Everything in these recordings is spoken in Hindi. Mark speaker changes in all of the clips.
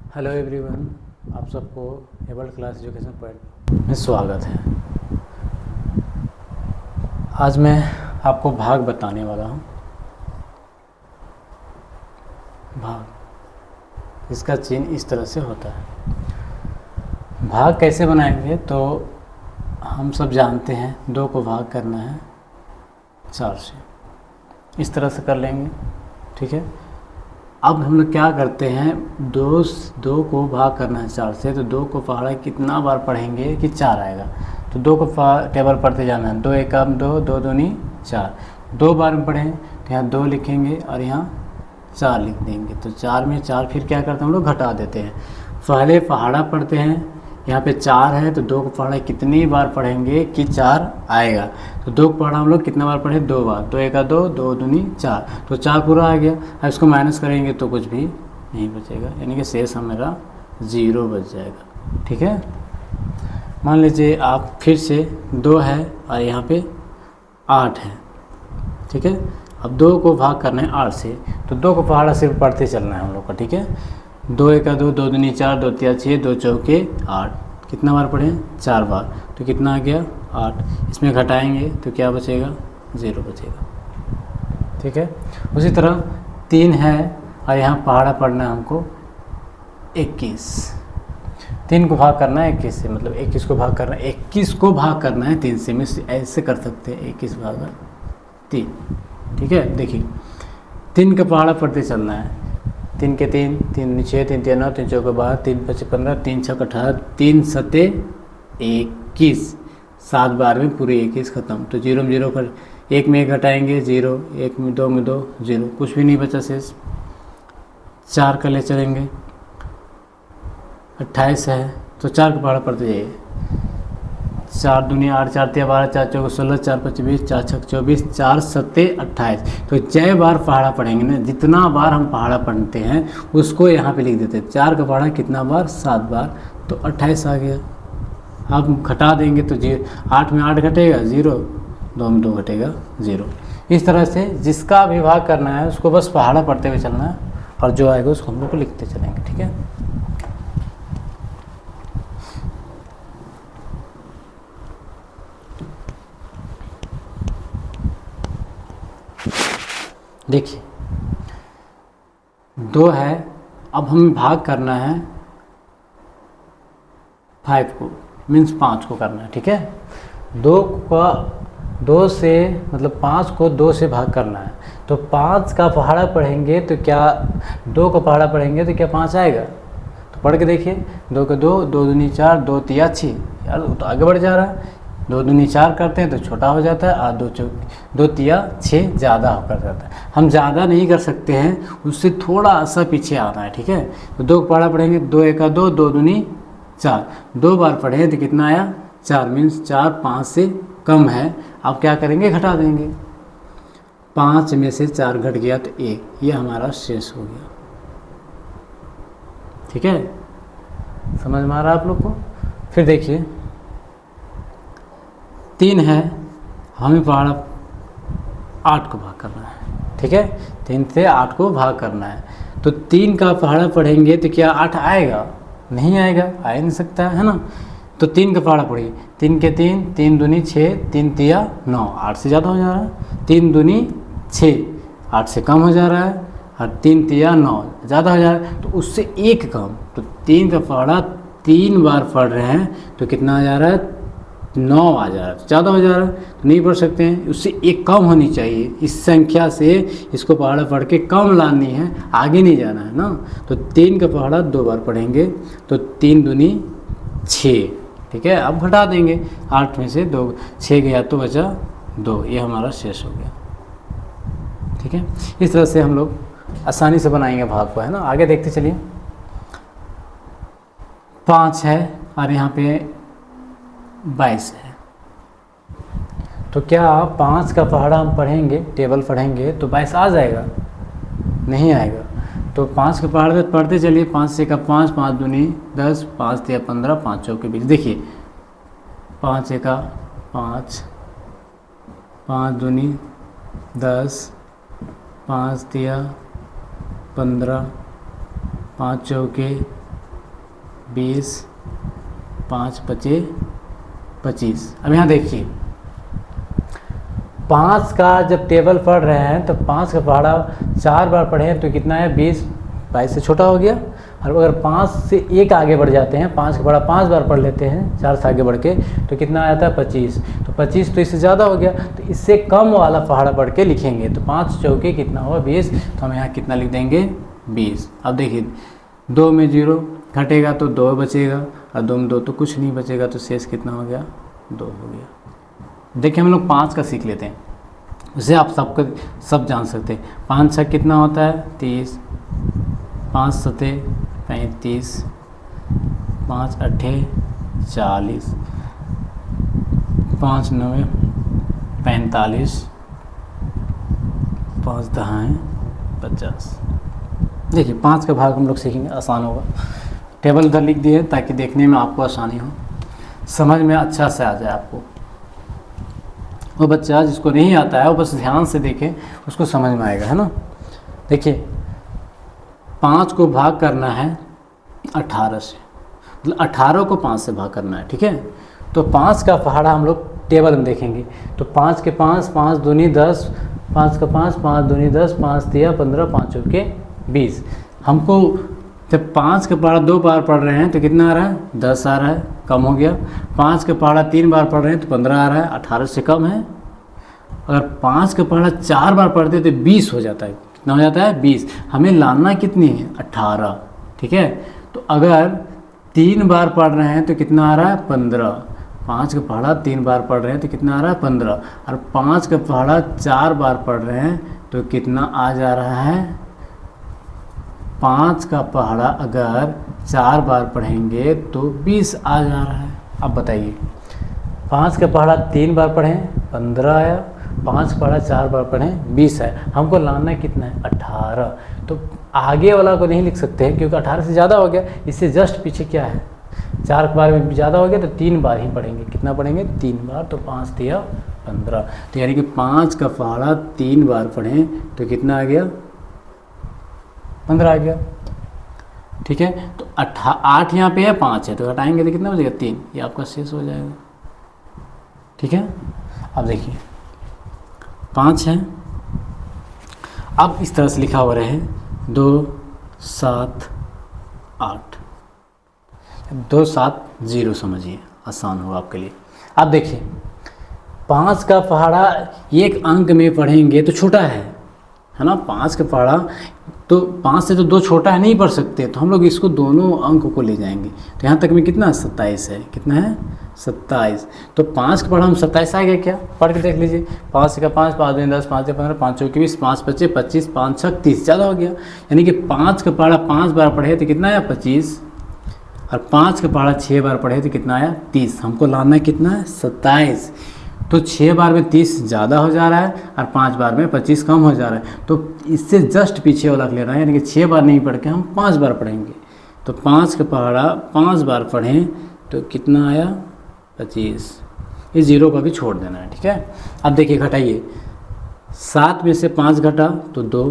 Speaker 1: हेलो एवरीवन, आप सबको एबल्ड क्लास एजुकेशन पॉइंट में स्वागत है। आज मैं आपको भाग बताने वाला हूँ। भाग, इसका चिन्ह इस तरह से होता है। भाग कैसे बनाएंगे तो हम सब जानते हैं, 2 को भाग करना है 4 से, इस तरह से कर लेंगे। ठीक है। अब हम लोग क्या करते हैं, दो को भाग करना है 4 से, तो 2 को पहाड़ा कितना बार पढ़ेंगे कि 4 आएगा। तो 2 को टेबल पढ़ते जाना है। 2 एकम 2, 2 दूनी 4, 2 बार में पढ़ें तो यहाँ 2 लिखेंगे और यहाँ 4 लिख देंगे। तो 4 में 4 फिर क्या करते हैं हम लोग, घटा देते हैं। पहले पहाड़ा पढ़ते हैं, यहाँ पे 4 है तो 2 को पहाड़ा कितनी बार पढ़ेंगे कि 4 आएगा। तो 2 को पहाड़ा हम लोग कितना बार पढ़े, 2 बार। 2 एका 2, 2 दूनी 4, तो 4 पूरा आ गया। अब इसको माइनस करेंगे तो कुछ भी नहीं बचेगा, यानी कि शेष हमारा 0 बच जाएगा। ठीक है। मान लीजिए आप फिर से 2 है और यहाँ पे 8 है। ठीक है। अब 2 को भाग करना है 8 से, तो 2 को पहाड़ा सिर्फ पढ़ते चलना है हम लोग का। ठीक है। 2 एका 2, 2 दूनी 4, 2 तिया 6, 2 चौके 8, कितना बार पढ़ें, 4 बार। तो कितना आ गया, 8। इसमें घटाएंगे तो क्या बचेगा, 0 बचेगा। ठीक है। उसी तरह 3 है और यहाँ पहाड़ा पढ़ना है हमको 21। 3 को भाग करना है 21 से, मतलब 21 को भाग करना है, 21 को भाग करना है 3 से। मैं ऐसे कर सकते हैं, 21 भागा 3। ठीक है। देखिए 3 का पहाड़ा पढ़ते चलना है। 3 के 3, 3 6, 3 3 9, 3 चौके 12, 3 5 15, 3 6 18, 3 सते 21। 7 बार में पूरे 21 खत्म। तो 0 में 0 कर, 1 में 1 घटाएंगे 0, 1 में 2 में 2, 0, कुछ भी नहीं बचा शेष। 4 का ले चलेंगे, 28 है तो 4 का पहाड़ा पढ़ते जाइए। 4 दूनी 8, 4 तिया 12, 4 चौके 16, 4 5 20, 4 6 24, 4 सत्ते 28। तो जय बार पहाड़ा पढ़ेंगे ना, जितना बार हम पहाड़ा पढ़ते हैं उसको यहाँ पे लिख देते हैं। 4 का पहाड़ा कितना बार, 7 बार, तो 28 आ गया। अब घटा देंगे तो 8 में 8 घटेगा 0, 2 में 2 घटेगा 0। इस तरह से जिसका भी भाग करना है उसको बस पहाड़ा पढ़ते हुए चलना है और जो आएगा उसको हम लोग को लिखते चलेंगे। ठीक है। देखिए 2 है, अब हमें भाग करना है 5 को, मीन्स 5 को करना है। ठीक है। 2 से मतलब 5 को 2 से भाग करना है, तो 5 का पहाड़ा पढ़ेंगे तो क्या, 2 का पहाड़ा पढ़ेंगे तो क्या 5 आएगा। तो पढ़ के देखिए, 2 का 2, 2 दूनी 4, 2 तिया 6। यार तो आगे बढ़ जा रहा है। 2 दूनी 4 करते हैं तो छोटा हो जाता है, और 2 तिया 6 ज़्यादा होकर जाता है। हम ज़्यादा नहीं कर सकते हैं, उससे थोड़ा सा पीछे आना है। ठीक है। तो 2 का पहाड़ा पढ़ेंगे, 2 एका 2, 2 दूनी 4, 2 बार पढ़े तो कितना आया, 4, मीन्स 4 5 से कम है। अब क्या करेंगे, घटा देंगे। 5 में से 4 घट गया तो 1, ये हमारा शेष हो गया। ठीक है। समझ में आ रहा है आप लोग को। फिर देखिए 3 है, हमें पहाड़ा 8 को भाग करना है। ठीक है। 3 से 8 को भाग करना है, तो 3 का पहाड़ा पढ़ेंगे तो क्या 8 आएगा, नहीं आएगा, आ ही नहीं सकता है ना। तो 3 का पहाड़ा पढ़िए, 3 के 3, 3 दूनी 6, 3 तिया 9, 8 से ज़्यादा हो जा रहा है। 3 दूनी 6, 8 से कम हो जा रहा है, और 3 तिया 9 ज़्यादा हो जा रहा है, तो उससे 1 कम। तो 3 का पहाड़ा 3 बार पढ़ रहे हैं तो कितना आ जा रहा है, 9 आ जा रहा है। ज़्यादा हो जा रहा है तो नहीं पढ़ सकते हैं, उससे 1 कम होनी चाहिए। इस संख्या से इसको पहाड़ा पढ़ के कम लानी है, आगे नहीं जाना है ना। तो 3 का पहाड़ा 2 बार पढ़ेंगे तो 3 दूनी 6। ठीक है। अब घटा देंगे, 8 में से 2 6 गया तो बचा 2, ये हमारा शेष हो गया। ठीक है। इस तरह से हम लोग आसानी से बनाएंगे भाग को, है ना। आगे देखते चलिए। 5 है और यहाँ पे 22 है, तो क्या 5 का पहाड़ा हम पढ़ेंगे, टेबल पढ़ेंगे तो 22 आ जाएगा, नहीं आएगा। तो 5 का पहाड़ा पढ़ते चलिए। 5 से का 5, 5 दूनी 10, 5 तिया 15, 5 चौके 20। देखिए 5 एका 5, 5 दूनी 10, 5 तिया 15, 5 चौके 20, 5 बचे 25। अब यहाँ देखिए 5 का जब टेबल पढ़ रहे हैं तो 5 का पहाड़ा 4 बार पढ़े तो कितना है 20, 22 से छोटा हो गया। और अगर 5 से 1 आगे बढ़ जाते हैं, 5 का पहाड़ा 5 बार पढ़ लेते हैं 4 से आगे बढ़ के, तो कितना आ जाता है 25। तो 25 तो इससे ज़्यादा हो गया, तो इससे कम वाला पहाड़ा पढ़ के लिखेंगे। तो 5 चौके कितना हुआ 20, तो हम यहाँ कितना लिख देंगे 20। अब देखिए 2 में 0 घटेगा तो 2 बचेगा, और 2 में 2 तो कुछ नहीं बचेगा, तो शेष कितना हो गया 2 हो गया। देखिए हम लोग 5 का सीख लेते हैं, उसे आप सब जान सकते हैं। 5 छक कितना होता है 30, 5 सते 35, 5 अट्ठे 40, 5 नवे 45, 5 दहाएँ 50। देखिए 5 का भाग हम लोग सीखेंगे, आसान होगा। टेबल इधर लिख दिए ताकि देखने में आपको आसानी हो, समझ में अच्छा से आ जाए आपको। वो बच्चा जिसको नहीं आता है वो बस ध्यान से देखे, उसको समझ में आएगा, है ना। देखिए 5 को भाग करना है 18 से, मतलब 18 को 5 से भाग करना है, ठीक है। तो 5 का पहाड़ा हम लोग टेबल में देखेंगे। तो 5 के 5, 5 दूनी 10, 5 का 5, 5 दूनी 10, 5 तिया 15, 5 चौके 20। हमको जब 5 का पहाड़ा 2 बार पढ़ रहे हैं तो कितना आ रहा है 10 आ रहा है, कम हो गया। 5 का पहाड़ा 3 बार पढ़ रहे हैं तो 15 आ रहा है, 18 से कम है। अगर 5 का पहाड़ा 4 बार पढ़ते तो 20 हो जाता है। कितना हो जाता है 20। हमें लाना कितनी है 18, ठीक है। तो अगर 3 बार पढ़ रहे हैं तो कितना आ रहा है 15। 5 का पहाड़ा 3 बार पढ़ रहे हैं तो कितना आ रहा है 15। और 5 का पहाड़ा 4 बार पढ़ रहे हैं तो कितना आ जा रहा है 5 का पहाड़ा अगर 4 बार पढ़ेंगे तो 20 आ जा रहा है। अब बताइए 5 का पहाड़ा 3 बार पढ़ें 15 आया, 5 का पहाड़ा 4 बार पढ़ें 20 है। हमको लाना कितना है 18। तो आगे वाला को नहीं लिख सकते हैं क्योंकि 18 से ज़्यादा हो गया। इससे जस्ट पीछे क्या है 4 बार में ज़्यादा हो गया तो 3 बार ही पढ़ेंगे। कितना पढ़ेंगे 3 बार, तो 5 तिया 15। तो यानी कि 5 का पहाड़ा 3 बार पढ़ें तो कितना आ गया 15 आ गया, ठीक है। तो 8 यहाँ पे है, 5 है, तो घटाएंगे तो कितना बचेगा 3। ये आपका शेष हो जाएगा, ठीक है। अब देखिए 5 है, अब इस तरह से लिखा हुआ रहे 2 7 8, 2 7 0 समझिए, आसान होगा आपके लिए। अब देखिए 5 का पहाड़ा 1 अंक में पढ़ेंगे तो छोटा है ना। 5 का पहाड़ा तो 5 से तो 2 छोटा है, नहीं पढ़ सकते, तो हम लोग इसको दोनों अंक को ले जाएंगे। तो यहाँ तक में कितना 27 है, कितना है 27। तो 5 का पहाड़ा हम 27 आ गया क्या, पढ़ के देख लीजिए। 5 का 5, 5 10, 5 15, 5 चौके 20, 5 पच्चे 25, 5 छक 30, ज़्यादा हो गया। यानी कि 5 का पहाड़ा 5 बार पढ़े तो कितना आया 25, और 5 का पहाड़ा 6 बार पढ़े तो कितना आया 30। हमको लाना है कितना है 27। तो 6 बार में 30 ज़्यादा हो जा रहा है और 5 बार में 25 कम हो जा रहा है। तो इससे जस्ट पीछे वाला ले रहा है, यानी कि 6 बार नहीं पढ़ के हम 5 बार पढ़ेंगे। तो 5 का पहाड़ा 5 बार पढ़ें तो कितना आया 25। ये 0 का भी छोड़ देना है, ठीक है। अब देखिए घटाइए, 7 में से 5 घटा तो 2,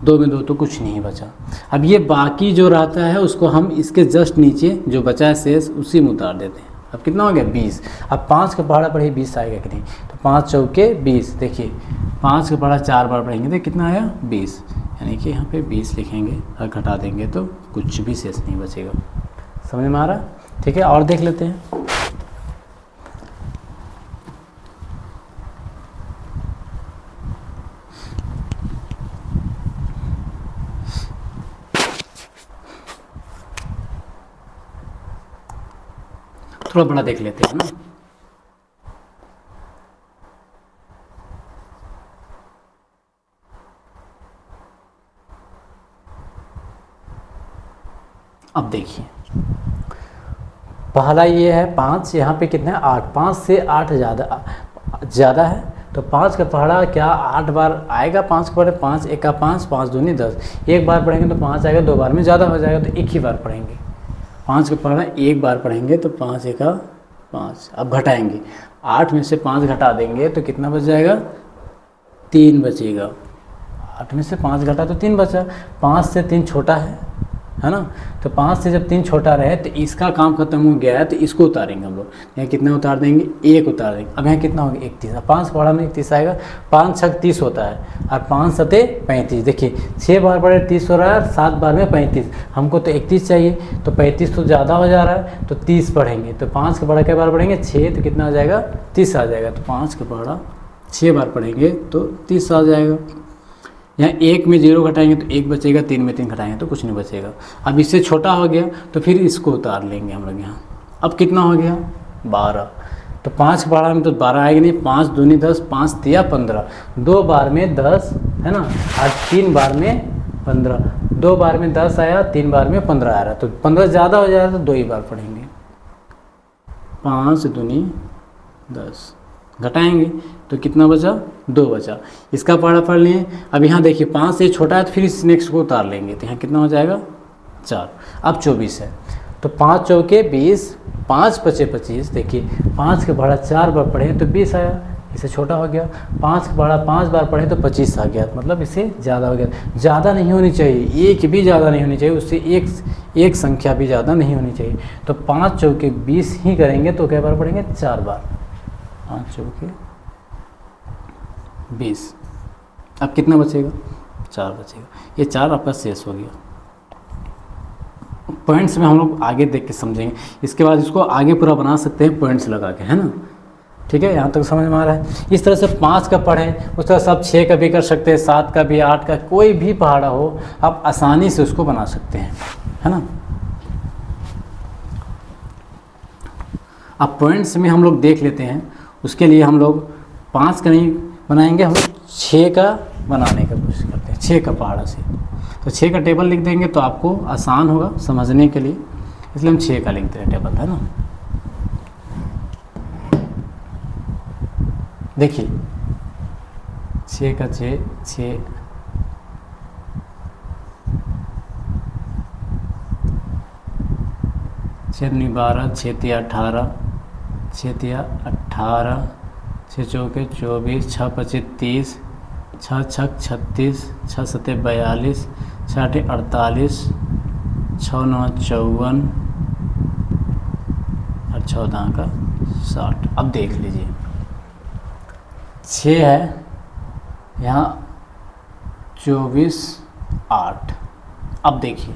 Speaker 1: 2 में 2 तो कुछ नहीं बचा। अब ये बाकी जो रहता है उसको हम इसके जस्ट नीचे जो बचा है शेष उसी में उतार देते हैं। अब कितना हो गया 20। अब 5 का पहाड़ा पढ़े 20 आएगा कि नहीं, तो 5 चौके 20। देखिए 5 का पहाड़ा 4 बार पढ़ेंगे तो कितना आया 20, यानी कि यहाँ पे 20 लिखेंगे और घटा देंगे तो कुछ भी शेष नहीं बचेगा। समझ में आ रहा, ठीक है। और देख लेते हैं। थोड़ा बड़ा देख लेते हैं ना। अब देखिए पहला ये है 5, यहाँ पे कितना है 8। 5 से 8 ज़्यादा है, तो 5 का पहाड़ा क्या 8 बार आएगा। 5 का पहाड़ा 5 1 का 5, 5 दूनी 10। 1 बार पढ़ेंगे तो 5 आएगा, 2 बार में ज़्यादा हो जाएगा तो 1 ही बार पढ़ेंगे। 5 का पहाड़ा 1 बार पढ़ेंगे तो 5 1 का 5। अब घटाएंगे, 8 में से 5 घटा देंगे तो कितना बच जाएगा 3 बचेगा। 8 में से 5 घटा तो 3 बचा। 5 से 3 छोटा है, है ना। तो 5 से जब 3 छोटा रहे तो इसका काम खत्म हो गया है, तो इसको उतारेंगे हम लोग। यहाँ कितना उतार देंगे, 1 उतार देंगे। अब यहाँ कितना होगा, 31। 5 बड़ा में 31 आएगा, 5 छक 30 होता है, और 5 सते 35। देखिए 6 बार पढ़े 30 हो रहा है, और 7 बार में 35। हमको तो 31 चाहिए, तो 35 तो ज़्यादा हो जा रहा है, तो 30 पढ़ेंगे। तो 5 के बड़ा के बार पढ़ेंगे 6, तो कितना आ जाएगा, 30 आ जाएगा। तो 5 के बड़ा 6 बार पढ़ेंगे तो 30 आ जाएगा। यहाँ 1 में 0 घटाएंगे तो 1 बचेगा, 3 में 3 घटाएंगे तो कुछ नहीं बचेगा। अब इससे छोटा हो गया तो फिर इसको उतार लेंगे हम लोग यहाँ। अब कितना हो गया, 12। तो 5 के बारह में तो 12 आएगा नहीं, 5 दूनी 10, 5 तिया 15। 2 बार में 10 है ना, और 3 बार में 15। 2 बार में 10 आया, 3 बार में 15 आ रहा, तो 15 ज़्यादा हो जाएगा तो 2 ही बार पढ़ेंगे। 5 दूनी 10, घटाएंगे तो कितना बचा, 2 बचा। इसका पढ़ा पढ़ लिए। अब यहाँ देखिए 5 से छोटा है तो फिर इस नेक्स्ट को उतार लेंगे, तो यहाँ कितना हो जाएगा, 4। अब 24 है, तो 5 चौके 20, 5 पचे 25। देखिए 5 के बड़ा 4 बार पढ़े तो 20 आया, इससे छोटा हो गया। 5 के बड़ा 5 बार पढ़े तो 25 आ गया, मतलब इससे ज़्यादा हो गया। ज़्यादा नहीं होनी चाहिए, एक भी ज़्यादा नहीं होनी चाहिए, उससे एक संख्या भी ज़्यादा नहीं होनी चाहिए। तो 5 चौके 20 ही करेंगे तो क्या बार पढ़ेंगे, 4 बार। 5 चौके 20। अब कितना बचेगा, 4 बचेगा। ये 4 आपका शेष हो गया। पॉइंट्स में हम लोग आगे देख के समझेंगे, इसके बाद इसको आगे पूरा बना सकते हैं पॉइंट्स लगा के, है ना। ठीक है, यहाँ तक समझ में आ रहा है। इस तरह से 5 का पढ़ें, उस तरह से आप 6 का भी कर सकते हैं, 7 का भी, 8 का, कोई भी पहाड़ा हो आप आसानी से उसको बना सकते हैं, है ना। अब पॉइंट्स में हम लोग देख लेते हैं। उसके लिए हम लोग 5 का नहीं बनाएंगे, हम लोग 6 का बनाने का कोशिश करते हैं, 6 का पहाड़ा से। तो 6 का टेबल लिख देंगे तो आपको आसान होगा समझने के लिए, इसलिए हम 6 का लिखते हैं टेबल, है ना। देखिए 6 का 6, 6 6 दूनी 12, 6 तिया 18, 6 तिया 18, 6 चौके 24, 6 पचे 30, 6 छक 36, 6 सते 42, 6 आठे 48, 6 9 54, और 6 दाँ का 60। अब देख लीजिए 6 है यहाँ, 24 8। अब देखिए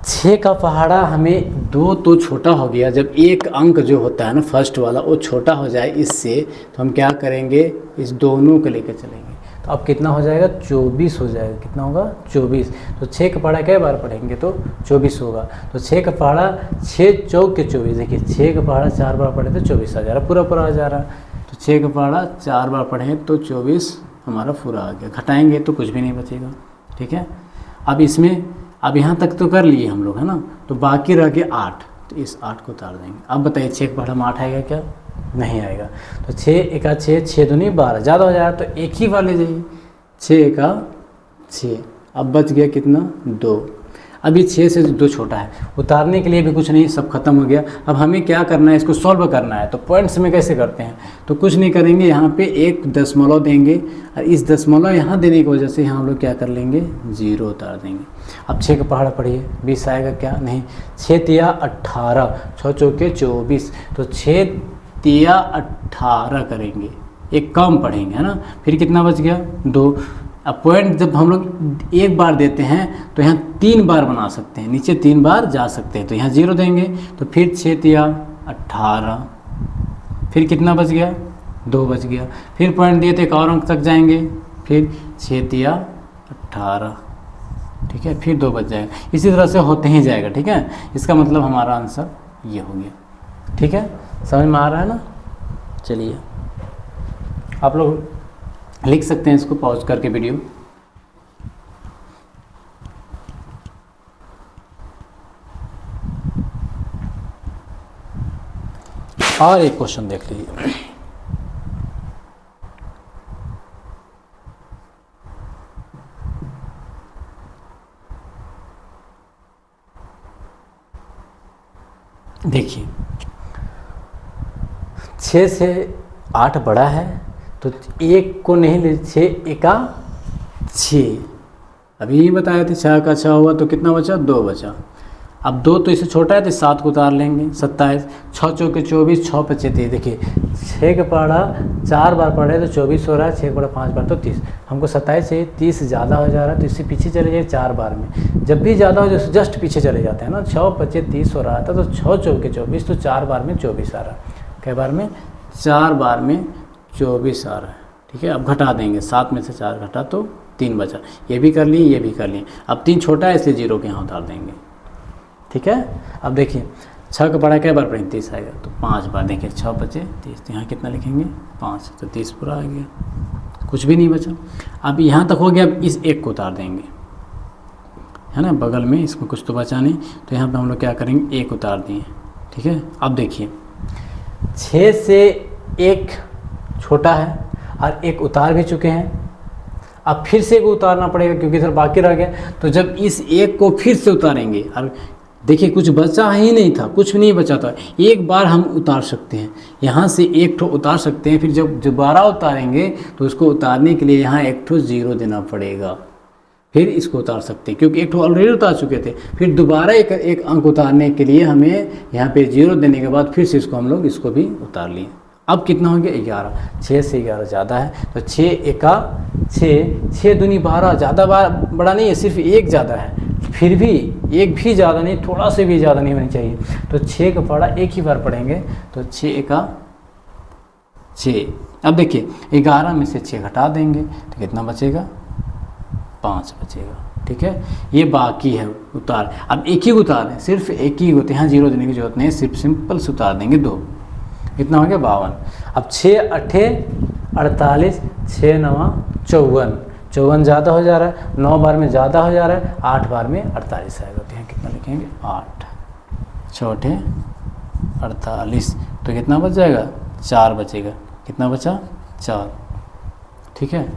Speaker 1: 6 का पहाड़ा हमें 2 तो छोटा हो गया। जब एक अंक जो होता है ना फर्स्ट वाला वो छोटा हो जाए इससे, तो हम क्या करेंगे, इस दोनों को लेकर चलेंगे। तो अब कितना हो जाएगा, 24 हो जाएगा। कितना होगा, 24। तो 6 का पहाड़ा कई बार पढ़ेंगे तो 24 होगा। तो 6 का पहाड़ा 6 चौके 24। देखिए 6 का पहाड़ा 4 बार पढ़े तो 24 आ जा रहा, पूरा आ जा रहा। तो 6 का पहाड़ा 4 बार पढ़े तो 24 हमारा पूरा आ गया। घटाएंगे तो कुछ भी नहीं बचेगा। ठीक है, अब इसमें अब यहाँ तक तो कर लिए हम लोग, है ना। तो बाकी रह गया 8, तो इस 8 को उतार देंगे। अब बताइए 6 का पहाड़ा में 8 आएगा क्या, नहीं आएगा। तो 6 एका 6, 6 दूनी 12, ज़्यादा हो जाएगा तो एक ही बार ले जाइए। 6 एका 6, अब बच गया कितना, 2। अभी 6 से 2 छोटा है, उतारने के लिए भी कुछ नहीं, सब खत्म हो गया। अब हमें क्या करना है, इसको सॉल्व करना है। तो पॉइंट्स में कैसे करते हैं, तो कुछ नहीं करेंगे, यहाँ पे एक दशमलव देंगे, और इस दशमलव यहाँ देने की वजह से यहाँ हम लोग क्या कर लेंगे, 0 उतार देंगे। अब 6 का पहाड़ा पढ़िए, 20 आएगा क्या, नहीं। 6 तिया 18, 6 चौके 24, तो 6 तिया 18 करेंगे, एक कम पढ़ेंगे, है ना। फिर कितना बच गया, 2। अब पॉइंट जब हम लोग एक बार देते हैं तो यहाँ 3 बार बना सकते हैं, नीचे 3 बार जा सकते हैं। तो यहाँ 0 देंगे, तो फिर 6 तिया 18, फिर कितना बच गया, 2 बच गया। फिर पॉइंट दिए थे एक और अंक तक जाएंगे, फिर 6 तिया 18, ठीक है, फिर 2 बच जाएगा। इसी तरह से होते ही जाएगा। ठीक है, इसका मतलब हमारा आंसर ये हो गया। ठीक है, समझ में आ रहा है ना। चलिए आप लोग लिख सकते हैं इसको पॉज करके वीडियो। और एक क्वेश्चन देख लीजिए। देखिए 6 से 8 बड़ा है, तो 1 को नहीं ले, 6 एका 6, अभी ही बताए थे 6 का 6 हुआ तो कितना बचा, 2 बचा। अब 2 तो इससे छोटा है तो 7 को उतार लेंगे, 27, 6 चौके 24, 6 पचे 30। देखिए 6 का पढ़ा 4 बार पढ़े तो 24 हो रहा है, 6 पढ़ा 5 बार तो 30। हमको 27 चाहिए, 30 ज़्यादा हो जा रहा है तो इससे पीछे चले जाइए 4 बार में। जब भी ज़्यादा हो जाए जस्ट पीछे चले जाते हैं ना, 6 पचे 30 हो रहा था तो 6 चौके 24 तो 4 बार में 24 आ रहा है। कई बार में 4 बार में 24 आ रहा है। ठीक है, अब घटा देंगे, 7 में से 4 घटा तो 3 बचा। ये भी कर लिए, ये भी कर लिए। अब 3 छोटा है इसलिए 0 के यहाँ उतार देंगे। ठीक है, अब देखिए 6 का पढ़ा क्या बार पढ़ेंगे, 30 आएगा तो 5 बार। देखिए 6 बचे 30 तो यहाँ कितना लिखेंगे, 5 तो 30 पूरा आ गया, कुछ भी नहीं बचा। अब यहाँ तक हो गया, अब इस 1 को उतार देंगे, है ना, बगल में इसमें कुछ तो बचा नहीं तो यहाँ पे हम लोग क्या करेंगे, 1 उतार दिए। ठीक है, अब देखिए 6 से 1 छोटा है और 1 उतार भी चुके हैं। अब फिर से 1 उतारना पड़ेगा क्योंकि इधर बाकी रह गया। तो जब इस 1 को फिर से उतारेंगे, और देखिए कुछ बचा ही नहीं था, कुछ नहीं बचा था, एक बार हम उतार सकते हैं, यहाँ से 1 ठो उतार सकते हैं। फिर जब दोबारा उतारेंगे तो उसको उतारने के लिए यहाँ 1 ठो 0 देना पड़ेगा, फिर इसको उतार सकते हैं क्योंकि 1 ठो ऑलरेडी उतार चुके थे। फिर दोबारा एक अंक उतारने के लिए हमें यहाँ पे 0 देने के बाद फिर से इसको हम लोग इसको भी उतार लिए। अब कितना हो गया, 11। 6 से 11 ज़्यादा है तो 6 एका 6, 6 दूनी 12, ज़्यादा बड़ा नहीं है, सिर्फ 1 ज़्यादा है। फिर भी 1 भी ज़्यादा नहीं, थोड़ा से भी ज़्यादा नहीं होनी चाहिए। तो 6 का पढ़ा 1 ही बार पढ़ेंगे तो 6 एका 6। अब देखिए 11 में से 6 घटा देंगे तो कितना बचेगा, 5 बचेगा। ठीक है, ये बाकी है उतार। अब 1 ही उतार है, सिर्फ 1 ही होते हैं, यहाँ 0 देने की जरूरत नहीं है, सिर्फ सिंपल से उतार देंगे 2। कितना हो गया, 52। अब 6 8 48, 6 9 54, 54 ज़्यादा हो जा रहा है, 9 बार में ज़्यादा हो जा रहा है, 8 बार में 48 आएगा। तो यहाँ कितना लिखेंगे, 8, 6 48 तो कितना बच जाएगा, 4 बचेगा। कितना बचा, 4। ठीक है,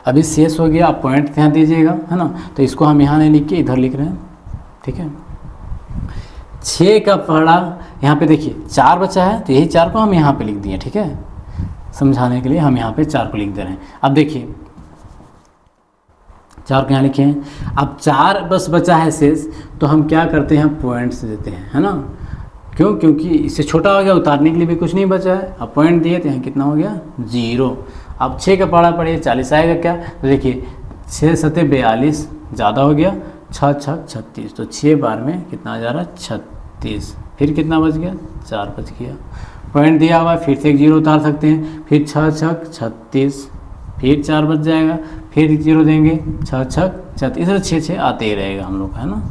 Speaker 1: अभी शेष हो गया। आप पॉइंट ध्यान दीजिएगा, है ना, तो इसको हम यहाँ नहीं लिख के इधर लिख रहे हैं। ठीक है, 6 का पढ़ा यहाँ पे देखिए 4 बचा है तो यही 4 को हम यहाँ पे लिख दिए। ठीक है, समझाने के लिए हम यहाँ पे 4 को लिख दे रहे हैं। अब देखिए 4 को यहाँ लिखे हैं। अब 4 बस बचा है शेष, तो हम क्या करते हैं, पॉइंट्स देते हैं, है ना। क्यों, क्योंकि इससे छोटा हो गया, उतारने के लिए भी कुछ नहीं बचा है। अब पॉइंट दिए तो यहाँ कितना हो गया, 0। अब 6 का पढ़ा पढ़िए 40 आएगा क्या, तो देखिए 6 7 42 ज़्यादा हो गया, 6 6 36 तो 6 बार में कितना आ जा रहा है, 36। फिर कितना बच गया, 4 बच गया। पॉइंट दिया हुआ है, फिर से एक 0 उतार सकते हैं, फिर 6 6 36, फिर 4 बच जाएगा, फिर 0 देंगे, 6 6 36, इधर 6 6 आते ही रहेगा हम लोग का, है ना।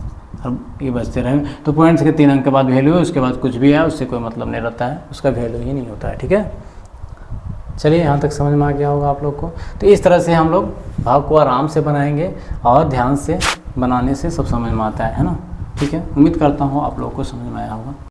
Speaker 1: अब ये बचते रहेंगे। तो पॉइंट्स के 3 अंक के बाद वैल्यू है, उसके बाद कुछ भी है उससे कोई मतलब नहीं रहता है, उसका वैल्यू ही नहीं होता है। ठीक है, चलिए यहाँ तक समझ में आ गया होगा आप लोग को। तो इस तरह से हम लोग भाग को आराम से बनाएंगे और ध्यान से बनाने से सब समझ में आता है ना। ठीक है, उम्मीद करता हूँ आप लोग को समझ में आया होगा।